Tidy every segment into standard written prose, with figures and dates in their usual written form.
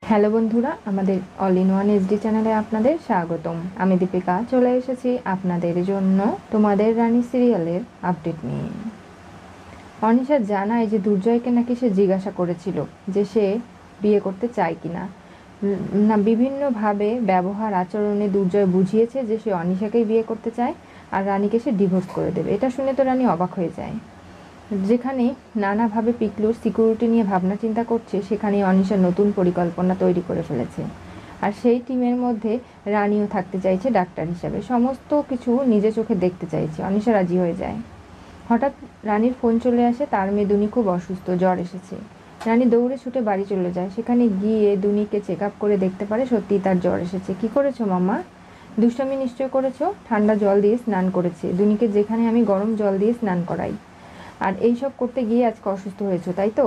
Hello বন্ধুরা, আমাদের all in one HD চ্যানেলে আপনাদের স্বাগতম। আমি দীপিকা চলে এসেছি আপনাদের জন্য তোমাদের রানী সিরিয়ালের আপডেট নিয়ে। অনিশা জানায় যে দুর্জয়কে নাকি সে জিজ্ঞাসা করেছিল যে সে বিয়ে করতে চায় কিনা। না, বিভিন্নভাবে ব্যবহার আচরণে দুর্জয় বুঝিয়েছে যে সে অনিশাকেই বিয়ে করতে চায় আর রানীকে সে ডিভোর্স করে দেবে। এটা শুনে তো রানী অবাক হয়ে যায়। যেখানে নানাভাবে পিকলুর সিকিউরিটি নিয়ে ভাবনা চিন্তা করছে, সেখানে অনিশা নতুন পরিকল্পনা তৈরি করে ফেলেছে। আর সেই টিমের মধ্যে রানীও থাকতে চাইছে ডাক্তার হিসাবে, সমস্ত কিছু নিজে চোখে দেখতে চাইছে। অনিশা রাজি হয়ে যায়। হঠাৎ রানীর ফোন চলে আসে, তার মেয়ে দুনি খুব অসুস্থ, জ্বর এসেছে। রানী দৌড়ে ছুটে বাড়ি চলে যায়। সেখানে গিয়ে দুনিকে চেক আপ করে দেখতে পারে সত্যিই তার জ্বর এসেছে। কি করেছো মাম্মা? দুষ্টামি নিশ্চয় করেছো। ঠান্ডা জল দিয়ে স্নান করেছে দুনিকে, যেখানে আমি গরম জল দিয়ে স্নান করাই। আর এইসব করতে গিয়ে আজকে অসুস্থ হয়েছো, তাই তো?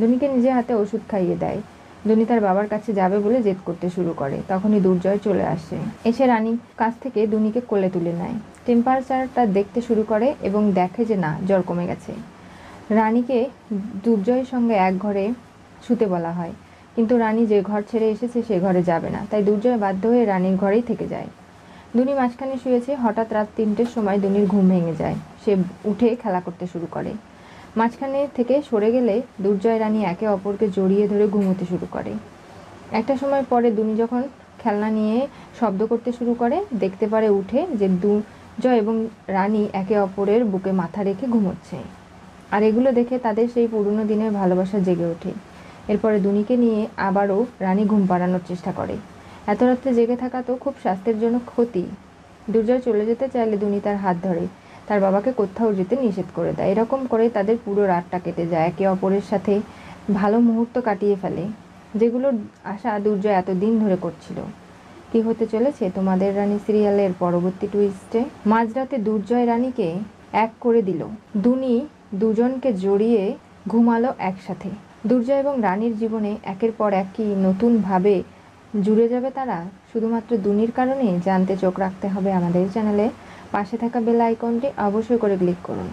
দুনিকে নিজে হাতে ওষুধ খাইয়ে দেয়। দুনি তার বাবার কাছে যাবে বলে জেদ করতে শুরু করে। তখনই দুর্জয় চলে আসে, এসে রানীর কাছ থেকে দুনিকে কোলে তুলে নেয়। টেম্পারেচারটা দেখতে শুরু করে এবং দেখে যে না, জ্বর কমে গেছে। রানীকে দুর্জয়ের সঙ্গে এক ঘরে শুতে বলা হয়, কিন্তু রানী যে ঘর ছেড়ে এসেছে সে ঘরে যাবে না। তাই দুর্জয় বাধ্য হয়ে রানীর ঘরেই থেকে যায়। দুনি মাঝখানে শুয়েছে। হঠাৎ রাত 3টের সময় দুনির ঘুম ভেঙে যায়। সে উঠে খেলা করতে শুরু করে। মাঝখানে থেকে সরে গেলে দুর্জয় রানী একে অপরকে জড়িয়ে ধরে ঘুমোতে শুরু করে। একটা সময় পরে দুনি যখন খেলনা নিয়ে শব্দ করতে শুরু করে, দেখতে পারে উঠে যে দুর্জয় এবং রানী একে অপরের বুকে মাথা রেখে ঘুমোচ্ছে। আর এগুলো দেখে তাদের সেই পুরনো দিনের ভালোবাসা জেগে ওঠে। এরপরে দুনিকে নিয়ে আবারও রানী ঘুম পাড়ানোর চেষ্টা করে। এত রাত্রে জেগে থাকা তো খুব স্বাস্থ্যের জন্য ক্ষতি। দুর্জয় চলে যেতে চাইলে দুনি তার হাত ধরে তার বাবাকে কোথাও যেতে নিষেধ করে দেয়। এরকম করে তাদের পুরো রাতটা কেটে যায়। একে অপরের সাথে ভালো মুহূর্ত কাটিয়ে ফেলে, যেগুলোর আশা দুর্জয় এতদিন ধরে করছিল। কি হতে চলেছে তোমাদের রানী সিরিয়ালের পরবর্তী টুইস্টে? মাঝরাতে দুর্জয় রানীকে এক করে দিল। দুনি দুজনকে জড়িয়ে ঘুমালো একসাথে। দুর্জয় এবং রানীর জীবনে একের পর এক কি নতুনভাবে জুড়ে যাবে তারা, শুধুমাত্র দুনির কারণে? জানতে চোখ রাখতে হবে আমাদের চ্যানেলে। পাশে থাকা বেল আইকনটি অবশ্যই করে ক্লিক করুন।